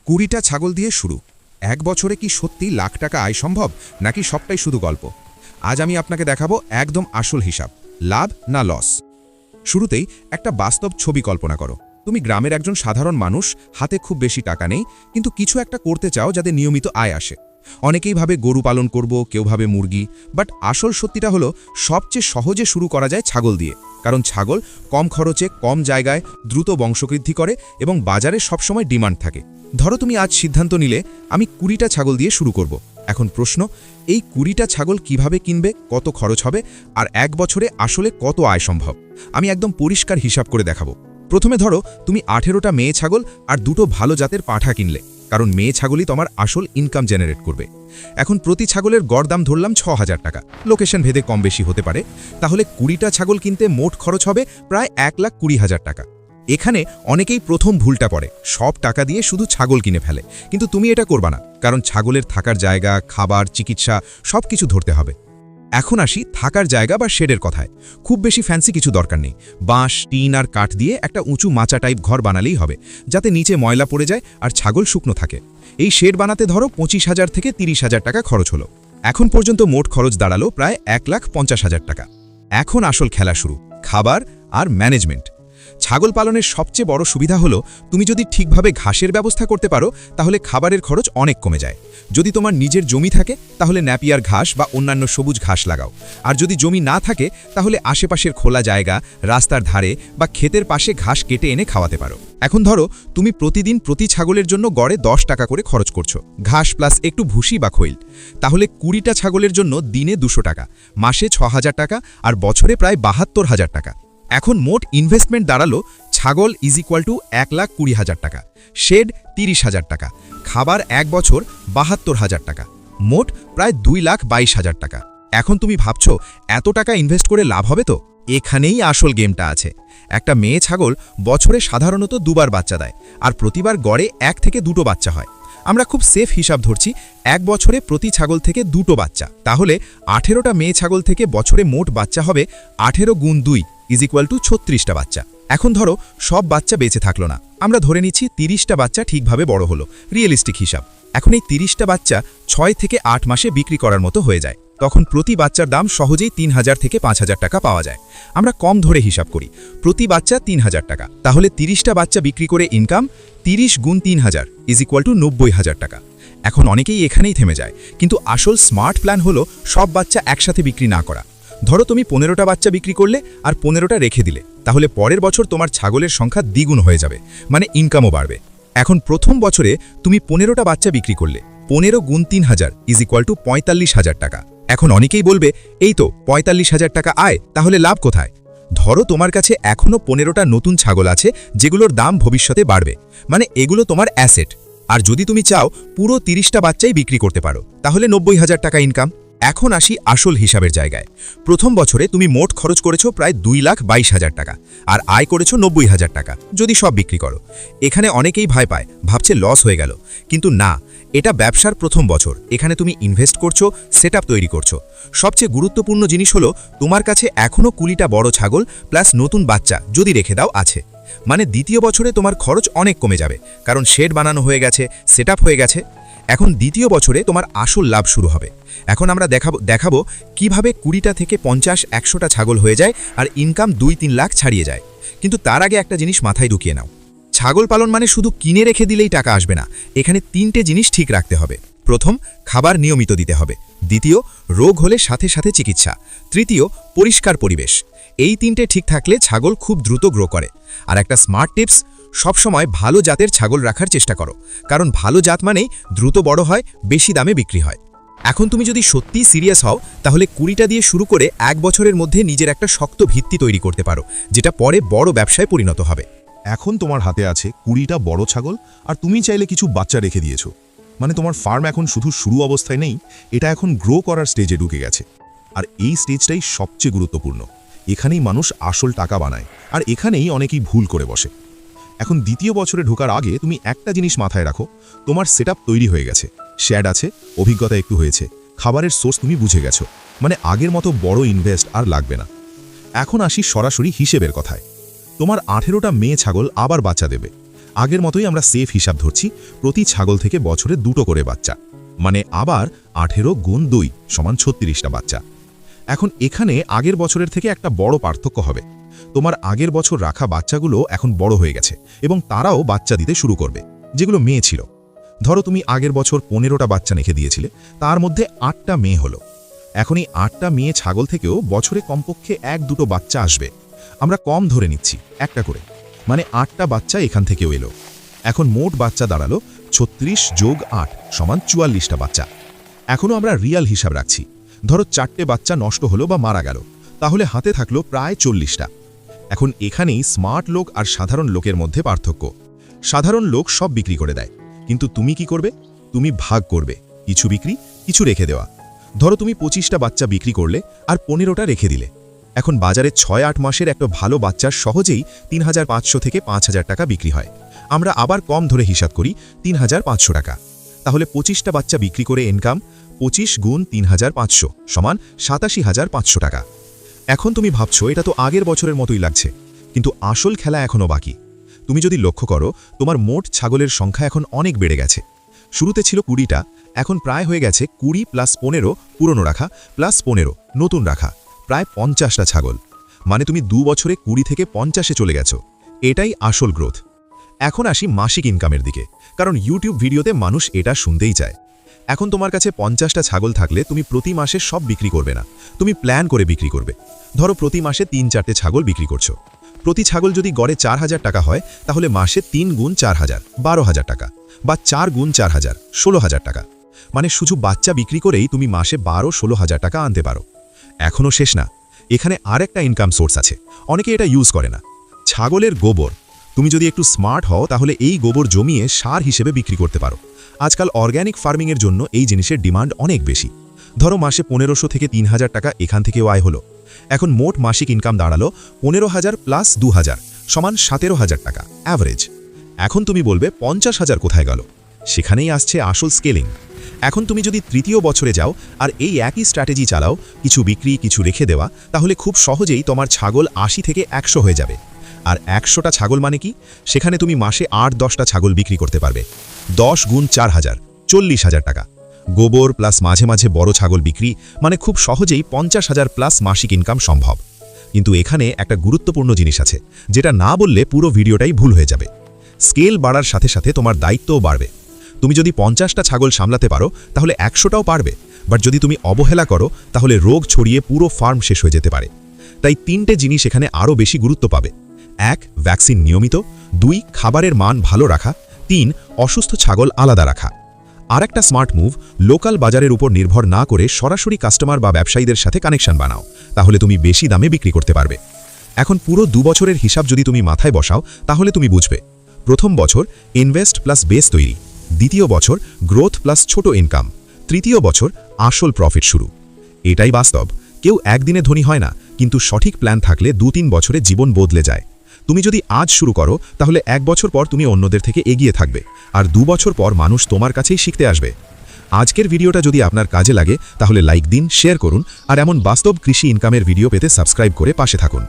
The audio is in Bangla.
20টা ছাগল দিয়ে শুরু। এক বছরে কি সত্যি লাখ টাকা আয় সম্ভব, নাকি সবটাই শুধু গল্প? আজ আমি আপনাকে দেখাবো একদম আসল হিসাব, লাভ না লস। শুরুতেই একটা বাস্তব ছবি কল্পনা করো। তুমি গ্রামের একজন সাধারণ মানুষ, হাতে খুব বেশি টাকা নেই, কিন্তু কিছু একটা করতে চাও যাতে নিয়মিত আয় আসে। অনেকেই ভাবে গরু পালন করব, কেউ ভাবে মুরগি, বাট আসল সত্যিটা হলো সবচেয়ে সহজে শুরু করা যায় ছাগল দিয়ে। কারণ ছাগল কম খরচে, কম জায়গায় দ্রুত বংশবৃদ্ধি করে এবং বাজারে সবসময় ডিমান্ড থাকে। ধরো তুমি আজ সিদ্ধান্ত নিলে আমি 20টা ছাগল দিয়ে শুরু করব। এখন প্রশ্ন, এই 20টা ছাগল কিভাবে কিনবে, কত খরচ হবে, আর এক বছরে আসলে কত আয় সম্ভব? আমি একদম পরিষ্কার হিসাব করে দেখাবো। প্রথমে ধরো তুমি 18টা মেয়ে ছাগল আর 2টো ভালো জাতের পাঠা কিনলে, কারণ মেয়ে ছাগলই তোমার আসল ইনকাম জেনারেট করবে। এখন প্রতি ছাগলের গড় দাম ধরলাম 6000 টাকা, লোকেশন ভেদে কম বেশি হতে পারে। তাহলে 20টা ছাগল কিনতে মোট খরচ হবে প্রায় 1,20,000 টাকা। এখানে অনেকেই প্রথম ভুলটা করে, সব টাকা দিয়ে শুধু ছাগল কিনে ফেলে। কিন্তু তুমি এটা করবা না, কারণ ছাগলের থাকার জায়গা, খাবার, চিকিৎসা সবকিছু ধরতে হবে। এখন আসি থাকার জায়গা বা শেডের কথায়। খুব বেশি ফ্যান্সি কিছু দরকার নেই। বাঁশ, টিন আর কাঠ দিয়ে একটা উঁচু মাচা টাইপ ঘর বানালেই হবে, যাতে নিচে ময়লা পড়ে যায় আর ছাগল শুকনো থাকে। এই শেড বানাতে ধরো 25,000 থেকে 30,000 টাকা খরচ হলো। এখন পর্যন্ত মোট খরচ দাঁড়ালো প্রায় 1,50,000 টাকা। এখন আসল খেলা শুরু, খাবার আর ম্যানেজমেন্ট। ছাগল পালনের সবচেয়ে বড় সুবিধা হলো তুমি যদি ঠিকভাবে ঘাসের ব্যবস্থা করতে পারো, তাহলে খাবারের খরচ অনেক কমে যায়। যদি তোমার নিজের জমি থাকে, তাহলে ন্যাপিয়ার ঘাস বা অন্যান্য সবুজ ঘাস লাগাও। আর যদি জমি না থাকে, তাহলে আশেপাশের খোলা জায়গা, রাস্তার ধারে বা ক্ষেতের পাশে ঘাস কেটে এনে খাওয়াতে পারো। এখন ধরো তুমি প্রতিদিন প্রতি ছাগলের জন্য গড়ে 10 টাকা করে খরচ করছো, ঘাস প্লাস একটু ভুসি বা খৈল। তাহলে 20টা ছাগলের জন্য দিনে 200 টাকা, মাসে 6,000 টাকা আর বছরে প্রায় 72,000 টাকা। এখন মোট ইনভেস্টমেন্ট দাঁড়ালো ছাগল = 1,20,000 টাকা, শেড 30,000 টাকা, খাবার এক বছর 72,000 টাকা, মোট প্রায় 2,22,000 টাকা। এখন তুমি ভাবছো এত টাকা ইনভেস্ট করে লাভ হবে তো? এখানেই আসল গেমটা আছে। একটা মেয়ে ছাগল বছরে সাধারণত 2বার বাচ্চা দেয়, আর প্রতিবার গড়ে 1 থেকে 2টো বাচ্চা হয়। আমরা খুব সেফ হিসাব ধরছি, এক বছরে প্রতি ছাগল থেকে 2টো বাচ্চা। তাহলে 18টা মেয়ে ছাগল থেকে বছরে মোট বাচ্চা হবে 18 গুণ 2 = 36টা বাচ্চা। এখন ধরো সব বাচ্চা বেঁচে থাকলো না, আমরা ধরে নিচ্ছি 30টা বাচ্চা ঠিকভাবে বড় হলো, রিয়েলিস্টিক হিসাব। এখন এই 30টা বাচ্চা 6 থেকে 8 মাসে বিক্রি করার মতো হয়ে যায়। তখন প্রতি বাচ্চার দাম সহজেই 3,000 থেকে 5,000 টাকা পাওয়া যায়। আমরা কম ধরে হিসাব করি, প্রতি বাচ্চা 3,000 টাকা। তাহলে 30টা বাচ্চা বিক্রি করে ইনকাম 30 গুণ 3,000 = 90,000 টাকা। এখন অনেকেই এখানেই থেমে যায়, কিন্তু আসল স্মার্ট প্ল্যান হলো সব বাচ্চা একসাথে বিক্রি না করা। ধরো তুমি 15টা বাচ্চা বিক্রি করলে আর 15টা রেখে দিলে, তাহলে পরের বছর তোমার ছাগলের সংখ্যা দ্বিগুণ হয়ে যাবে, মানে ইনকামও বাড়বে। এখন প্রথম বছরে তুমি 15টা বাচ্চা বিক্রি করলে, 15 গুণ 3,000 = 45,000 টাকা। এখন অনেকেই বলবে, এই তো 45,000 টাকা আয়, তাহলে লাভ কোথায়? ধরো তোমার কাছে এখনও 15টা নতুন ছাগল আছে, যেগুলোর দাম ভবিষ্যতে বাড়বে, মানে এগুলো তোমার অ্যাসেট। আর যদি তুমি চাও পুরো 30টা বাচ্চাই বিক্রি করতে পারো, তাহলে 90,000 টাকা ইনকাম। এখন আসি আসল হিসাবের জায়গায়। প্রথম বছরে তুমি মোট খরচ করেছো প্রায় 2,22,000 টাকা, আর আয় করেছো 90,000 টাকা যদি সব বিক্রি করো। এখানে অনেকেই ভয় পায়, ভাবছে লস হয়ে গেল, কিন্তু না, এটা ব্যবসার প্রথম বছর। এখানে তুমি ইনভেস্ট করছো, সেটআপ তৈরি করছো। সবচেয়ে গুরুত্বপূর্ণ জিনিস হলো তোমার কাছে এখনও 20টা বড় ছাগল প্লাস নতুন বাচ্চা যদি রেখে দাও আছে। মানে দ্বিতীয় বছরে তোমার খরচ অনেক কমে যাবে, কারণ শেড বানানো হয়ে গেছে, সেটআপ হয়ে গেছে। এখন দ্বিতীয় বছরে তোমার আসল লাভ শুরু হবে। এখন আমরা দেখাবো কিভাবে 20টা থেকে 50-100টা ছাগল হয়ে যায় আর ইনকাম 2-3 লাখ ছাড়িয়ে যায়। কিন্তু তার আগে একটা জিনিস মাথায় ঢুকিয়ে নাও, ছাগল পালন মানে শুধু কিনে রেখে দিলেই টাকা আসবে না। এখানে 3টে জিনিস ঠিক রাখতে হবে। প্রথম, খাবার নিয়মিত দিতে হবে। দ্বিতীয়, রোগ হলে সাথে সাথে চিকিৎসা। তৃতীয়, পরিষ্কার পরিবেশ। এই 3টে ঠিক থাকলে ছাগল খুব দ্রুত গ্রো করে। আর একটা স্মার্ট টিপস, সবসময় ভালো জাতের ছাগল রাখার চেষ্টা করো, কারণ ভালো জাত মানেই দ্রুত বড় হয়, বেশি দামে বিক্রি হয়। এখন তুমি যদি সত্যি সিরিয়াস হও, তাহলে 20টা দিয়ে শুরু করে 1 বছরের মধ্যে নিজের একটা শক্ত ভিত্তি তৈরি করতে পারো, যেটা পরে বড় ব্যবসায় পরিণত হবে। এখন তোমার হাতে আছে 20টা বড় ছাগল, আর তুমি চাইলে কিছু বাচ্চা রেখে দিয়েছো। মানে তোমার ফার্ম এখন শুধু শুরু অবস্থায় নেই, এটা এখন গ্রো করার স্টেজে ঢুকে গেছে। আর এই স্টেজটাই সবচেয়ে গুরুত্বপূর্ণ। এখানেই মানুষ আসল টাকা বানায়, আর এখানেই অনেকেই ভুল করে বসে। এখন দ্বিতীয় বছরে ঢোকার আগে তুমি একটা জিনিস মাথায় রাখো, তোমার সেটআপ তৈরি হয়ে গেছে, শেড আছে, অভিজ্ঞতা একটু হয়েছে, খাবারের সোর্স তুমি বুঝে গেছো, মানে আগের মতো বড় ইনভেস্ট আর লাগবে না। এখন আসি সরাসরি হিসেবের কথায়। তোমার 18টা মেয়ে ছাগল আবার বাচ্চা দেবে, আগের মতোই আমরা সেফ হিসাব ধরছি, প্রতি ছাগল থেকে বছরে 2টো করে বাচ্চা, মানে আবার 18 গুণ 2 সমান 36টা বাচ্চা। এখন এখানে আগের বছরের থেকে একটা বড় পার্থক্য হবে। তোমার আগের বছর রাখা বাচ্চাগুলো এখন বড় হয়ে গেছে এবং তারাও বাচ্চা দিতে শুরু করবে, যেগুলো মেয়ে ছিল। ধরো তুমি আগের বছর 15টা বাচ্চা রেখে দিয়েছিলে, তার মধ্যে 8টা মেয়ে হলো। এখন এই 8টা মেয়ে ছাগল থেকেও বছরে কমপক্ষে 1-2টো বাচ্চা আসবে। আমরা কম ধরে নিচ্ছি, একটা করে, মানে 8টা বাচ্চা এখান থেকেও এলো। এখন মোট বাচ্চা দাঁড়ালো 36 যোগ 8 সমান 44টা বাচ্চা। এখনও আমরা রিয়াল হিসাব রাখছি। ধরো 4টে বাচ্চা নষ্ট হলো বা মারা গেল, তাহলে হাতে থাকলো প্রায় 40টা। এখন এখানেই স্মার্ট লোক আর সাধারণ লোকের মধ্যে পার্থক্য। সাধারণ লোক সব বিক্রি করে দেয়, কিন্তু তুমি কি করবে? তুমি ভাগ করবে, কিছু বিক্রি, কিছু রেখে দেওয়া। ধরো তুমি 25টা বাচ্চা বিক্রি করলে আর 15টা রেখে দিলে। এখন বাজারে 6-8 মাসের একটা ভালো বাচ্চার সহজেই 3500 থেকে 5000 টাকা বিক্রি হয়। আমরা আবার কম ধরে হিসাব করি 3500 টাকা। তাহলে 25টা বাচ্চা বিক্রি করে ইনকাম 25 গুণ 3500 সমান 87500 টাকা। এখন তুমি ভাবছো এটা তো আগের বছরের মতোই লাগছে, কিন্তু আসল খেলা এখনও বাকি। তুমি যদি লক্ষ্য করো, তোমার মোট ছাগলের সংখ্যা এখন অনেক বেড়ে গেছে। শুরুতে ছিল 20টা, এখন প্রায় হয়ে গেছে 20 + 15 পুরনো রাখা প্লাস 15 নতুন রাখা, প্রায় 50টা ছাগল। মানে তুমি 2 বছরে 20 থেকে 50-এ চলে গেছো। এটাই আসল গ্রোথ। এখন আসি মাসিক ইনকামের দিকে, কারণ ইউটিউব ভিডিওতে মানুষ এটা শুনতেই চায়। এখন তোমার কাছে 50টা ছাগল থাকলে তুমি প্রতি মাসে সব বিক্রি করবে না, তুমি প্ল্যান করে বিক্রি করবে। ধরো প্রতি মাসে 3-4টে ছাগল বিক্রি করছো। প্রতি ছাগল যদি গড়ে 4000 টাকা হয়, তাহলে মাসে 3 গুণ 4000 12000 টাকা, বা 4 গুণ 4000 16000 টাকা। মানে শুধু বাচ্চা বিক্রি করেই তুমি মাসে 12-16 টাকা আনতে পারো। এখনও শেষ না, এখানে আরেকটা ইনকাম সোর্স আছে, অনেকে এটা ইউজ করে না। ছাগলের গোবর। তুমি যদি একটু স্মার্ট হও, তাহলে এই গোবর জমিয়ে সার হিসেবে বিক্রি করতে পারো। আজকাল অর্গ্যানিক ফার্মিংয়ের জন্য এই জিনিসের ডিমান্ড অনেক বেশি। ধরো মাসে 1500 থেকে 3000 টাকা এখান থেকেও আয় হলো। এখন মোট মাসিক ইনকাম দাঁড়ালো 15000 + 2000 সমান 17000 টাকা অ্যাভারেজ। এখন তুমি বলবে 50000 কোথায় গেল? সেখানেই আসছে আসল স্কেলিং। এখন তুমি যদি তৃতীয় বছরে যাও আর এই একই স্ট্র্যাটেজি চালাও, কিছু বিক্রি, কিছু রেখে দেওয়া, তাহলে খুব সহজেই তোমার ছাগল 80 থেকে 100 হয়ে যাবে। আর 100টা ছাগল মানে কি? সেখানে তুমি মাসে 8-10টা ছাগল বিক্রি করতে পারবে। 10 গুণ 4000 40000 টাকা। গোবর প্লাস মাঝে মাঝে বড় ছাগল বিক্রি, মানে খুব সহজেই 50000 প্লাস মাসিক ইনকাম সম্ভব। কিন্তু এখানে একটা গুরুত্বপূর্ণ জিনিস আছে, যেটা না বললে পুরো ভিডিওটাই ভুল হয়ে যাবে। স্কেল বাড়ার সাথে সাথে তোমার দায়িত্বও বাড়বে। তুমি যদি 50টা ছাগল সামলাতে পারো, তাহলে 100টাও পারবে। বাট যদি তুমি অবহেলা করো, তাহলে রোগ ছড়িয়ে পুরো ফার্ম শেষ হয়ে যেতে পারে। তাই 3টে জিনিস এখানে আরও বেশি গুরুত্ব পাবে। 1 ভ্যাকসিন নিয়মিত, 2 খাবারের মান ভালো রাখা, 3 অসুস্থ ছাগল আলাদা রাখা। আর একটা স্মার্ট মুভ, লোকাল বাজারের উপর নির্ভর না করে সরাসরি কাস্টমার বা ব্যবসায়ীদের সাথে কানেকশন বানাও, তাহলে তুমি বেশি দামে বিক্রি করতে পারবে। এখন পুরো 2 বছরের হিসাব যদি তুমি মাথায় বসাও, তাহলে তুমি বুঝবে। প্রথম বছর ইনভেস্ট প্লাস বেস তৈরি, দ্বিতীয় বছর গ্রোথ প্লাস ছোট ইনকাম, তৃতীয় বছর আসল প্রফিট শুরু। এটাই বাস্তব। কেউ একদিনে ধনী হয় না, কিন্তু সঠিক প্ল্যান থাকলে 2-3 বছরে জীবন বদলে যায়। তুমি যদি আজ শুরু করো, তাহলে 1 বছর পর তুমি অন্যদের থেকে এগিয়ে থাকবে, আর 2 বছর পর মানুষ তোমার কাছেই শিখতে আসবে। আজকের ভিডিওটা যদি আপনার কাজে লাগে, তাহলে লাইক দিন, শেয়ার করুন, আর এমন বাস্তব কৃষি ইনকামের ভিডিও পেতে সাবস্ক্রাইব করে পাশে থাকুন।